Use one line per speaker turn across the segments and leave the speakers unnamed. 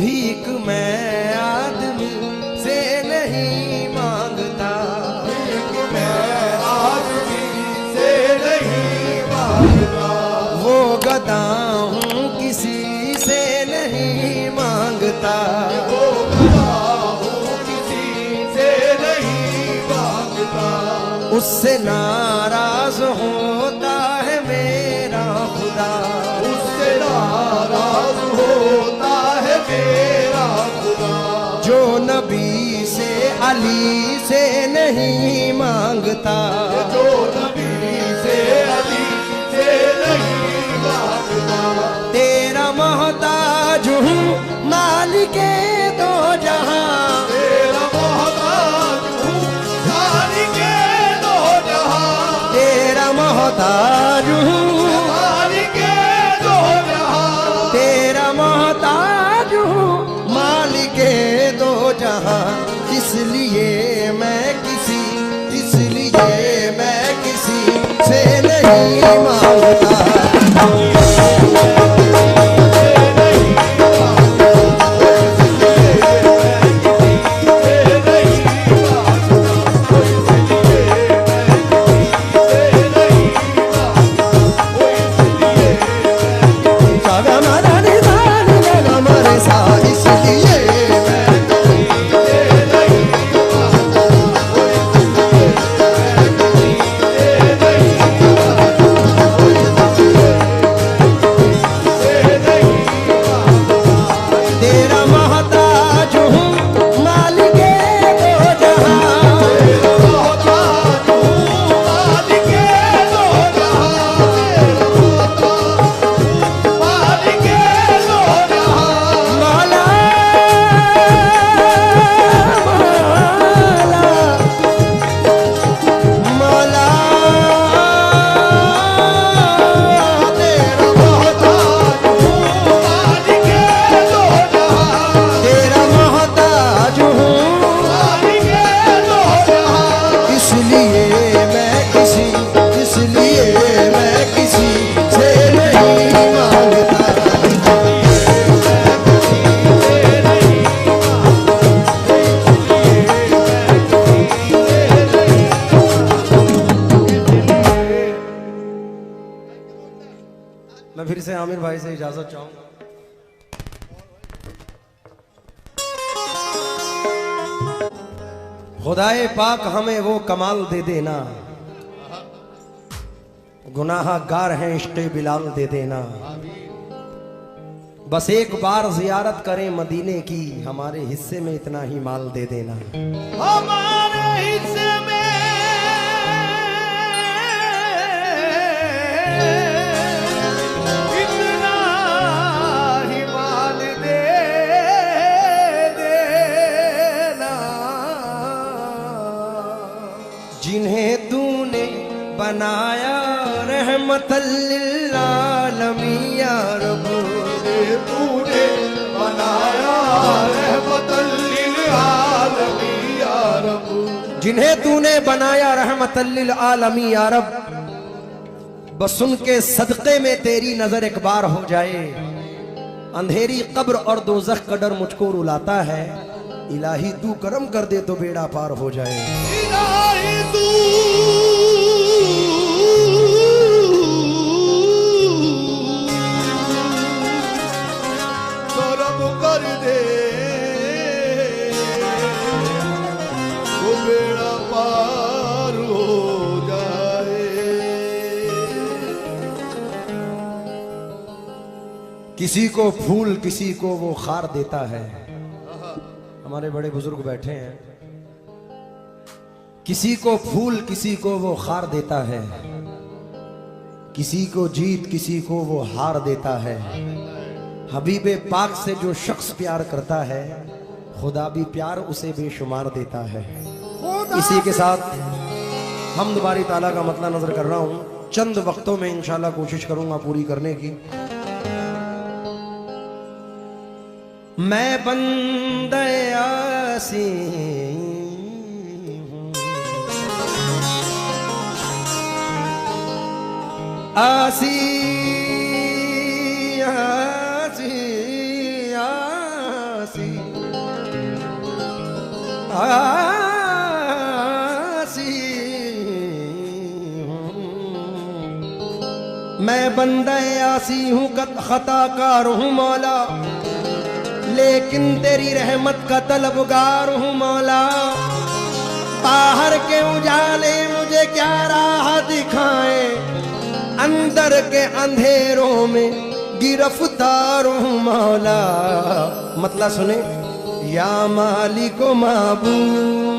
भीख मैं आदमी से नहीं मांगता,
भीख मैं आदमी से नहीं मांगता।
वो गदा हूँ किसी से नहीं मांगता,
वो गदा हूँ किसी से नहीं मांगता।
उससे नाराज होता है मेरा खुदा,
उससे नाराज होता है मेरा खुदा।
जो नबी से अली से नहीं मांगता,
जो नबी से अली से नहीं मांगता।
तेरा मोहताज हूँ मालिके दो जहां,
तेरा मोहताज हूँ मालिके दो जहां।
तेरा मोहताज हूँ,
मालिके दो जहां।
तेरा मोहताज हूँ मालिके दो जहां। इसलिए मैं किसी से नहीं मांगता। मैं फिर से आमिर भाई से इजाजत चाहूंगा। खुदाए पाक हमें वो कमाल दे देना, गुनाहगार हैं इश्क़े बिलाल दे देना। बस एक बार जियारत करें मदीने की, हमारे हिस्से में इतना ही माल दे देना।
हमारे हिस्से में इतना ही माल दे देना।
जिन्हें तूने बनाया रहमतल लिल आलमीन या रब,
तूने बनाया रहमतल लिल आलमीन या रब।
जिन्हें तूने बनाया रहमतल लिल आलमीन या रब, बस उनके सदक़े में तेरी नजर एक बार हो जाए। अंधेरी कब्र और दोज़ख का डर मुझको रुलाता है, इलाही तू करम कर दे तो बेड़ा पार हो जाए।
इलाही तू करम कर दे तो बेड़ा पार हो जाए।
किसी को फूल किसी को वो खार देता है, हमारे बड़े बुजुर्ग बैठे हैं। किसी को फूल किसी को वो खार देता है, किसी को जीत किसी को वो हार देता है। हबीबे पाक से जो शख्स प्यार करता है, खुदा भी प्यार उसे बेशुमार देता है। इसी के साथ हम्द बारी ताला का मतला नजर कर रहा हूं, चंद वक्तों में इंशाल्लाह कोशिश करूंगा पूरी करने की। मैं बंदे आसी आसी आसी
आसी
आसी मैं बंदा आसी हूँ खताकार हूँ मौला, लेकिन तेरी रहमत का तलबगार हूँ मौला। बाहर के उजाले मुझे क्या राह दिखाए, अंदर के अंधेरों में गिरफ्तार हूँ मौला। मतलब सुने, या मालिको माबूद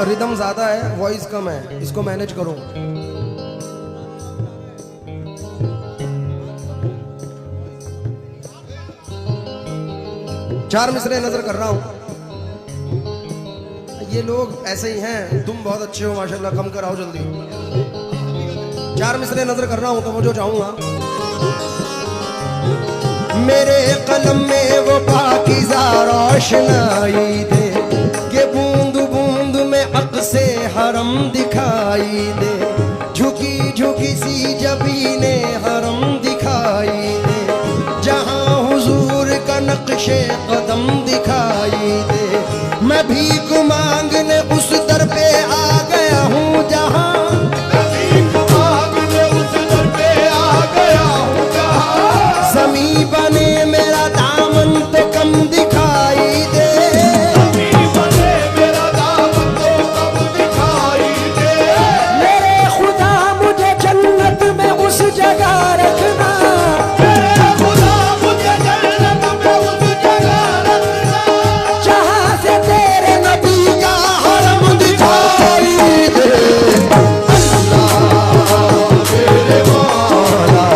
रिदम ज्यादा है, वॉइस कम है, इसको मैनेज करो। चार मिसरे नजर कर रहा हूं। ये लोग ऐसे ही हैं, तुम बहुत अच्छे हो माशाल्लाह, कम कराओ जल्दी। चार मिसरे नजर कर रहा हूं तो वो जो चाहूंगा। मेरे कलम में वो पाकीज़ा रोशनाई दे, के बूंद बूंद में अक्से हरम दिखाई दे, झुकी झुकी सी जबीने हरम दिखाई दे, जहां हुजूर का नक्शे कदम दिखाई दे। मैं भीख मांगने उस दर पे आ गया हूँ जहां, ज़मीं बने मेरा दामन तो कम दिखाई दे, ज़मीं बने मेरा दामन तो कम दिखाई दे। मेरे खुदा मुझे जन्नत में उस जगह रखना, मेरे खुदा मुझे जन्नत में उस जगह रखना, जहां से तेरे नबी का हरम दिखाई दे। अल्लाह मेरे मौला,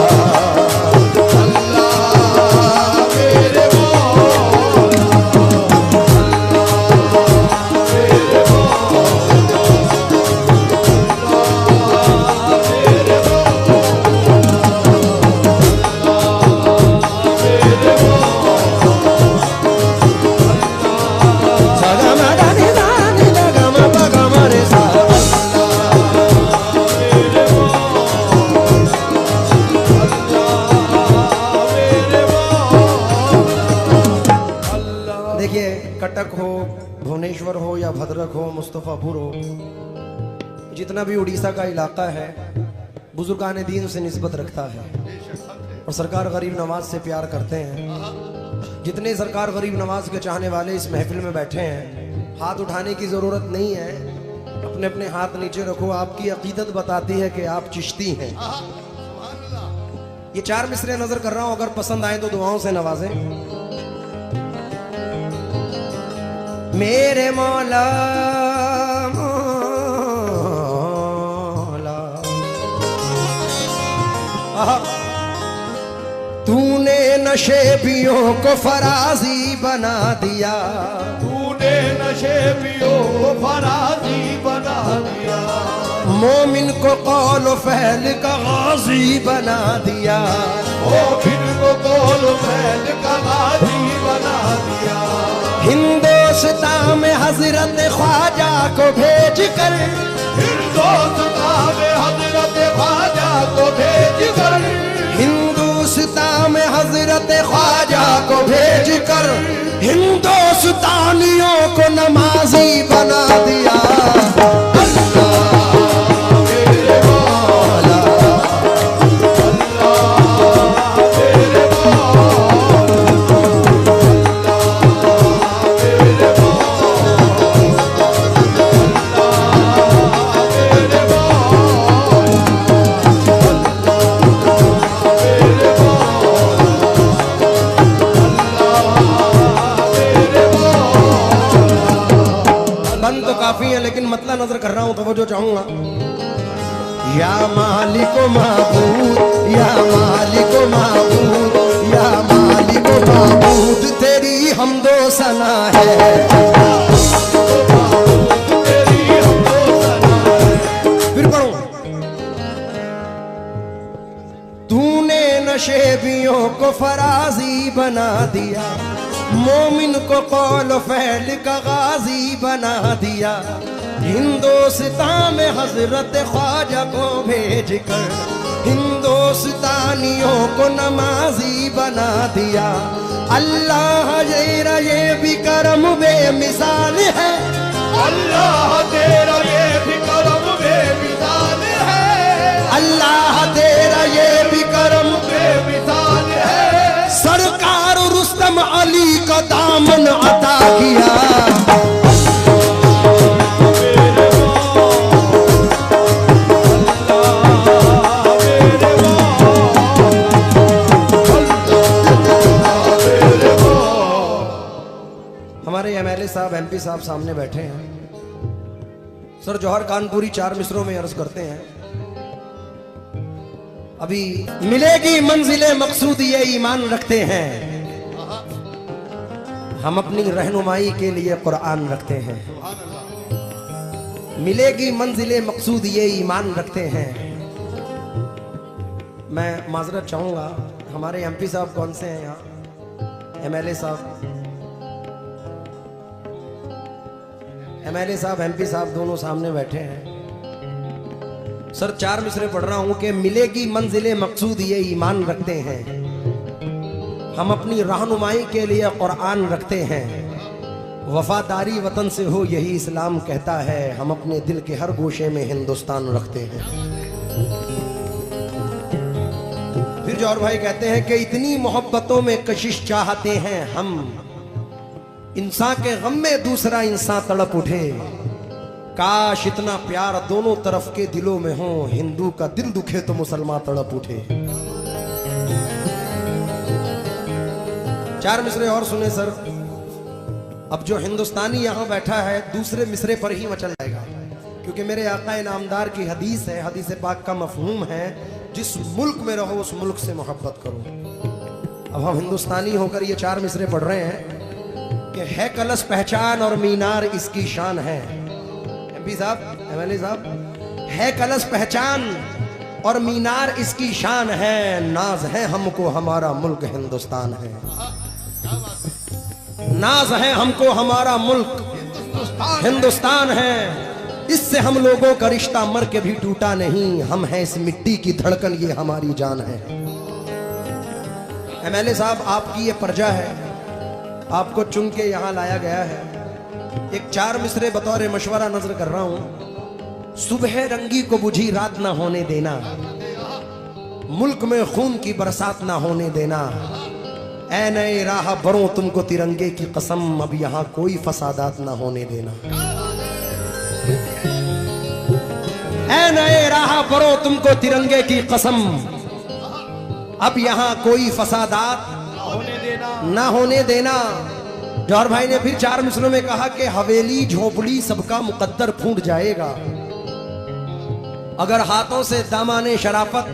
कटक हो, भुवनेश्वर हो या भद्रक हो, मुस्तफापुर हो, जितना भी उड़ीसा का इलाका है बुजुर्गान दीन से निस्बत रखता है और सरकार गरीब नवाज से प्यार करते हैं। जितने सरकार गरीब नवाज के चाहने वाले इस महफिल में बैठे हैं, हाथ उठाने की जरूरत नहीं है, अपने अपने हाथ नीचे रखो। आपकी अकीदत बताती है कि आप चिश्ती हैं। ये चार मिसरे नजर कर रहा हूं, अगर पसंद आए तो दुआओं से नवाजें। मेरे मौला मौला तूने नशेबियों को फराजी बना दिया,
तूने नशेबियों को फराजी बना दिया,
मोमिन को कौल फैल का गाजी बना दिया,
मोमिन को कौल फैल का गाजी बना दिया।
हिंदुस्तान में हजरत ख्वाजा को भेज कर,
हिंदुस्तान में हजरत ख्वाजा को भेज कर,
हिंदुस्तान में हजरत ख्वाजा को भेज कर हिंदुस्तानियों को नमाजी बना दिया। काफी है लेकिन मतलब नजर कर रहा हूं तो वो जो चाहूंगा। या मालिको माबूद, या मालिको माबूद, या मालिको माबूद तेरी हमदो सना है, फिर पढ़ो। तूने नशेबियों को फराजी बना दिया, मोमिन को कौल फैल का गाजी बना दिया, हिंदुस्तान में हजरत ख्वाजा को भेज कर हिंदुस्तानियों को नमाजी बना दिया। अल्लाह तेरा ये भी करम बेमिसाल है,
अल्लाह तेरा ये भी करम बेमिसाल है,
अल्लाह तेरा ये भी करम
बेमिसाल है।
सरकार रुस्तम अली का दामन अता किया, हमारे एमएलए साहब एमपी साहब सामने बैठे हैं। सर जौहर कानपुरी 4 मिसरों में अर्ज करते हैं। अभी मिलेगी मंजिले मकसूद ये ईमान रखते हैं, हम अपनी रहनुमाई के लिए कुरान रखते हैं। मिलेगी मंजिले मकसूद ये ईमान रखते हैं। मैं माजरत चाहूंगा, हमारे एमपी साहब कौन से हैं यहाँ? एमएलए साहब, एमएलए साहब एमपी साहब दोनों सामने बैठे हैं। सर 4 मिसरे पढ़ रहा हूं कि मिलेगी मंजिले मकसूद ये ईमान रखते हैं, हम अपनी रहनुमाई के लिए कुरान रखते हैं। वफादारी वतन से हो यही इस्लाम कहता है, हम अपने दिल के हर गोशे में हिंदुस्तान रखते हैं। फिर जौहर भाई कहते हैं कि इतनी मोहब्बतों में कशिश चाहते हैं हम, इंसान के गम में दूसरा इंसान तड़प उठे, काश इतना प्यार दोनों तरफ के दिलों में हो, हिंदू का दिल दुखे तो मुसलमान तड़प उठे। 4 मिसरे और सुने सर। अब जो हिंदुस्तानी यहां बैठा है दूसरे मिसरे पर ही मचल जाएगा, क्योंकि मेरे आका नामदार की हदीस है, हदीस पाक का मफहूम है, जिस मुल्क में रहो उस मुल्क से मोहब्बत करो। अब हम हिंदुस्तानी होकर ये 4 मिसरे पढ़ रहे हैं कि है कलश पहचान और मीनार इसकी शान है। एमपी साहब एमएलए साहब, है कलश पहचान और मीनार इसकी शान है, नाज है हमको हमारा मुल्क हिंदुस्तान है, नाज है हमको हमारा मुल्क हिंदुस्तान है। इससे हम लोगों का रिश्ता मर के भी टूटा नहीं, हम हैं इस मिट्टी की धड़कन, ये हमारी जान है। एमएलए साहब आपकी ये प्रजा है, आपको चुन के यहां लाया गया है। एक 4 मिसरे बतौर मशवरा नजर कर रहा हूं। सुबह रंगी को बुझी रात ना होने देना, मुल्क में खून की बरसात ना होने देना, ऐ नए राह बरों तुमको तिरंगे की कसम, अब यहां कोई फसादात ना होने देना। ऐ नए राह बरों तुमको तिरंगे की कसम, अब यहां कोई फसादात ना होने देना। जौहर भाई ने फिर 4 मिसरों में कहा कि हवेली झोपड़ी सबका मुकद्दर फूट जाएगा, अगर हाथों से दामाने शराफत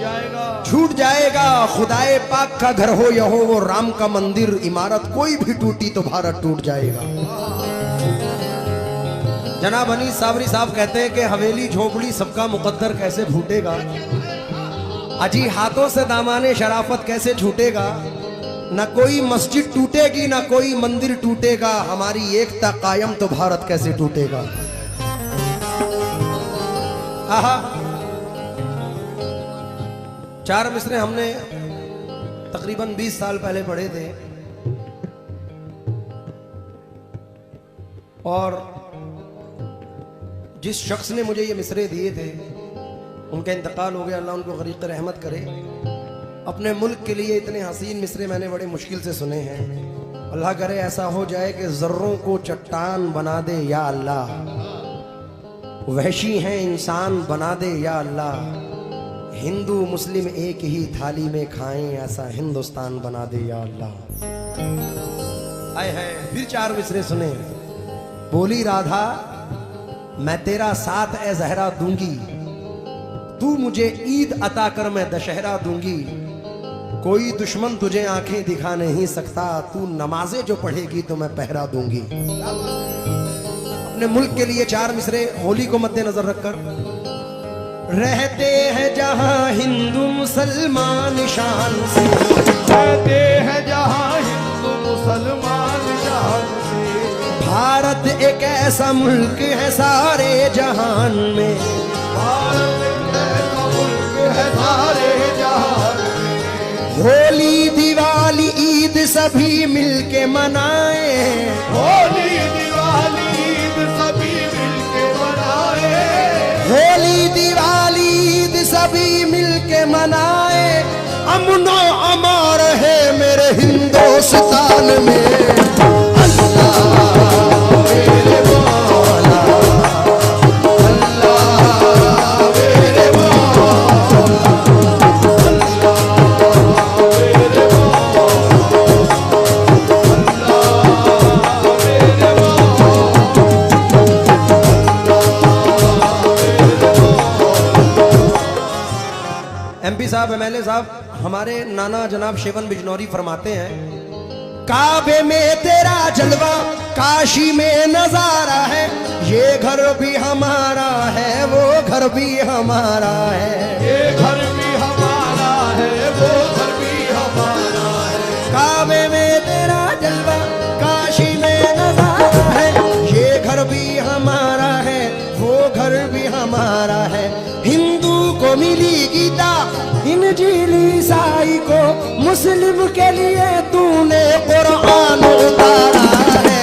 छूट जाएगा। खुदाए पाक का घर हो या हो वो राम का मंदिर, इमारत कोई भी टूटी तो भारत टूट जाएगा। जनाब अनीस साबरी साहब कहते हैं कि हवेली झोपड़ी सबका मुकद्दर कैसे फूटेगा, अजी हाथों से दामाने शराफत कैसे छूटेगा। ना कोई मस्जिद टूटेगी ना कोई मंदिर टूटेगा, हमारी एकता कायम तो भारत कैसे टूटेगा। आहा, 4 मिसरे हमने तकरीबन 20 साल पहले पढ़े थे और जिस शख्स ने मुझे ये मिसरे दिए थे उनका इंतकाल हो गया, अल्लाह उनको गरीक़ रहमत करे। अपने मुल्क के लिए इतने हसीन मिसरे मैंने बड़े मुश्किल से सुने हैं। अल्लाह करे ऐसा हो जाए कि ज़र्रों को चट्टान बना दे या अल्लाह, वहशी हैं इंसान बना दे या अल्लाह, हिंदू मुस्लिम एक ही थाली में खाएं ऐसा हिंदुस्तान बना दे या अल्लाह। आए है फिर 4 मिसरे सुने। बोली राधा मैं तेरा साथ ए जहरा दूंगी, तू मुझे ईद अता कर मैं दशहरा दूंगी, कोई दुश्मन तुझे आंखें दिखा नहीं सकता, तू नमाजें जो पढ़ेगी तो मैं पहरा दूंगी। अपने मुल्क के लिए 4 मिसरे होली को मद्देनजर रखकर। रहते हैं जहां हिंदू मुसलमान शान से,
रहते हैं जहां हिंदू मुसलमान शान से,
भारत एक ऐसा मुल्क है सारे जहान में,
भारत एक ऐसा मुल्क है सारे जहान में।
होली दिवाली ईद सभी मिलके मनाए,
होली दिवाली ईद सभी मिलके मनाए,
होली दिवाली ईद सभी मिलके मनाए, अमनो अमार है मेरे हिंदुस्तान में। एमपी साहब एमएलए साहब हमारे नाना जनाब शेवन बिजनौरी फरमाते हैं, काबे में तेरा जलवा काशी में नजारा है, ये घर भी हमारा है वो घर भी हमारा है,
ये घर भी हमारा है वो घर भी हमारा है।
काबे में तेरा जलवा काशी में नजारा है, ये घर भी हमारा है वो घर भी हमारा है। हिंदू को मिली गीता इंजील ईसाई को मुस्लिम के लिए तूने कुरान उतारा है।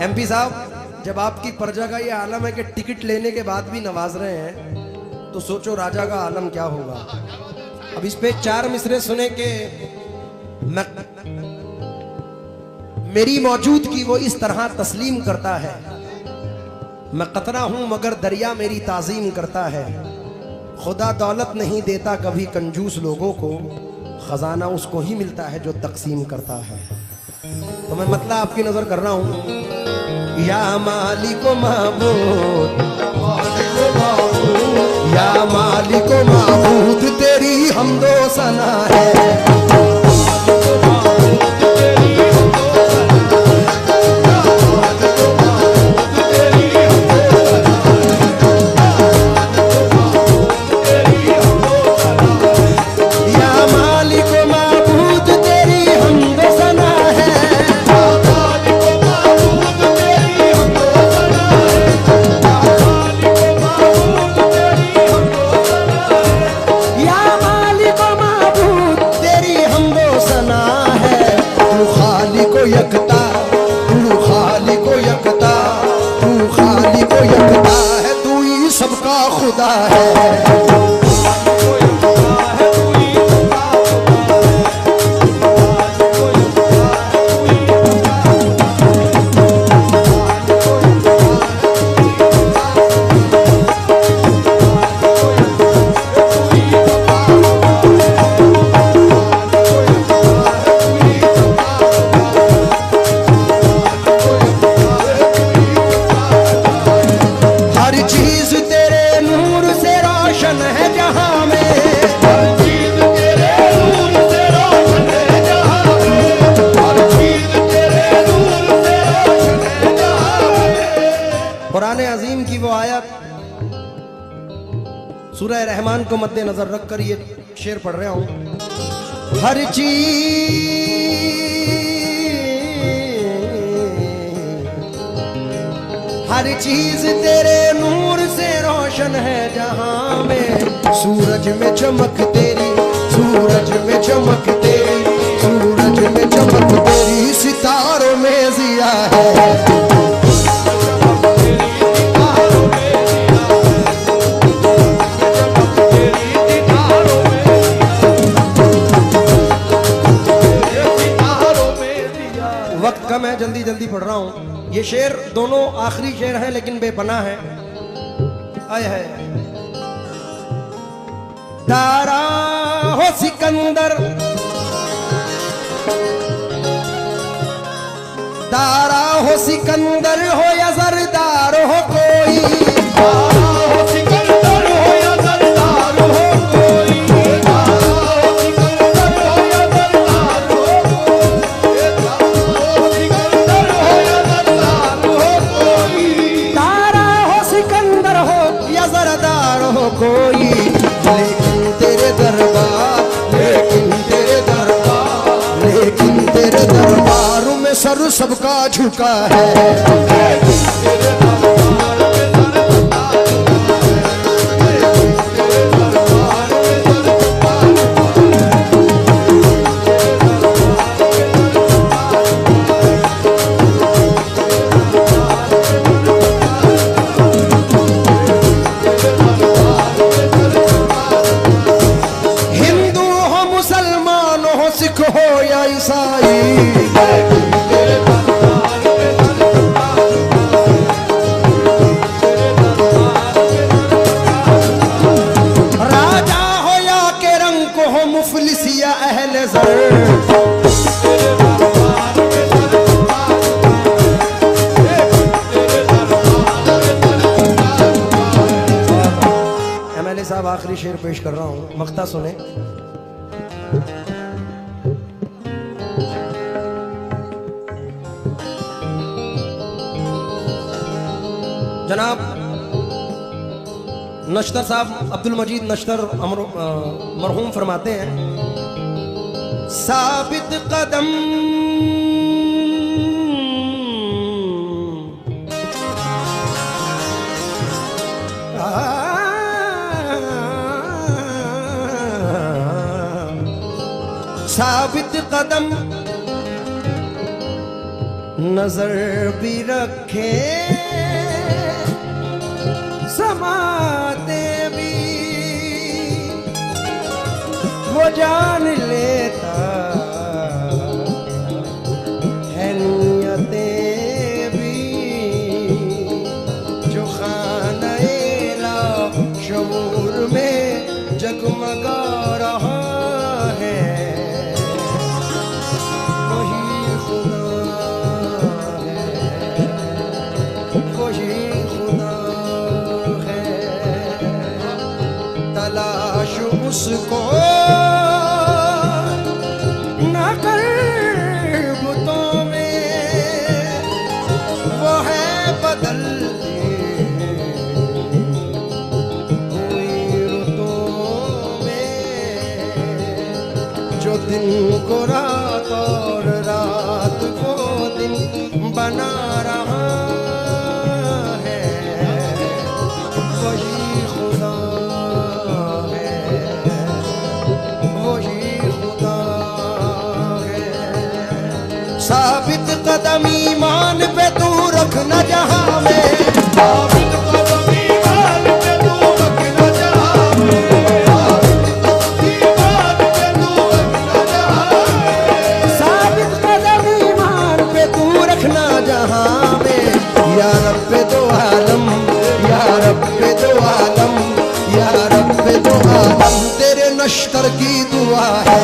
एमपी साहब जब आपकी प्रजा का ये आलम है कि टिकट लेने के बाद भी नवाज रहे हैं तो सोचो राजा का आलम क्या होगा। अब इस पे 4 मिसरे सुने के मेरी मौजूदगी वो इस तरह तस्लीम करता है, मैं कतरा हूं मगर दरिया मेरी ताजीम करता है, खुदा दौलत नहीं देता कभी कंजूस लोगों को, खजाना उसको ही मिलता है जो तकसीम करता है। तो मैं मतलब आपकी नजर कर रहा हूं, या मालिको महबूद या मालिको महबूद तेरी हमदो सना है, सबका खुदा है। कुरान अजीम की वो आयत सूरह रहमान को मद्देनजर रखकर ये शेर पढ़ रहा हूं। हर चीज तेरे नूर से रोशन है जहां में, सूरज में चमक तेरी, सूरज में चमक तेरी, सूरज में चमक तेरी, सितारों में जिया है। वक्त कम है, जल्दी जल्दी पढ़ रहा हूं। ये शेर दोनों आखिरी शेर हैं लेकिन बेपनाह है। आय है। तारा हो सिकंदर, तारा हो सिकंदर हो या जरदार हो कोई, तारा हो सिकंदर हो या जरदार हो कोई, तारा हो सिकंदर हो या जरदार हो कोई, तारा हो सिकंदर हो या जरदार हो कोई, लेकिन तेरे दरबार, लेकिन तेरे दरबार, लेकिन तेरे दरबार में सर सबका झुका है। हिंदू हो मुसलमान हो सिख हो या ईसाई, मुफलिसिया अहले ज़र, MLA साहब आखिरी शेर पेश कर रहा हूं, मक्ता सुने। जनाब नश्तर साहब अब्दुल मजीद नश्तर मरहूम फरमाते हैं, साबित कदम साबित कदम नजर भी रखे, समाते भी वो जान लेता है नियतें भी, जो खाना-ए-ला शऊर में जगमगा रहा है, वही खुदा है, वही खुदा है। तलाश उसको न कर बुतों में, वो है बदलती हुई रुतों में, जो दिन को रात और रात को दिन बना रहा है, वही खुदा है, वही खुदा है। साबित कदम ईमान पे तू रखना जहां में, साबित कदम ईमान पे तू रखना जहां में, साबित कदम ईमान पे तू रखना जहां में, या रब्बे दो आलम, या रब्बे दो आलम, या रब्बे दो आलम, तेरे नश्तर की दुआ है।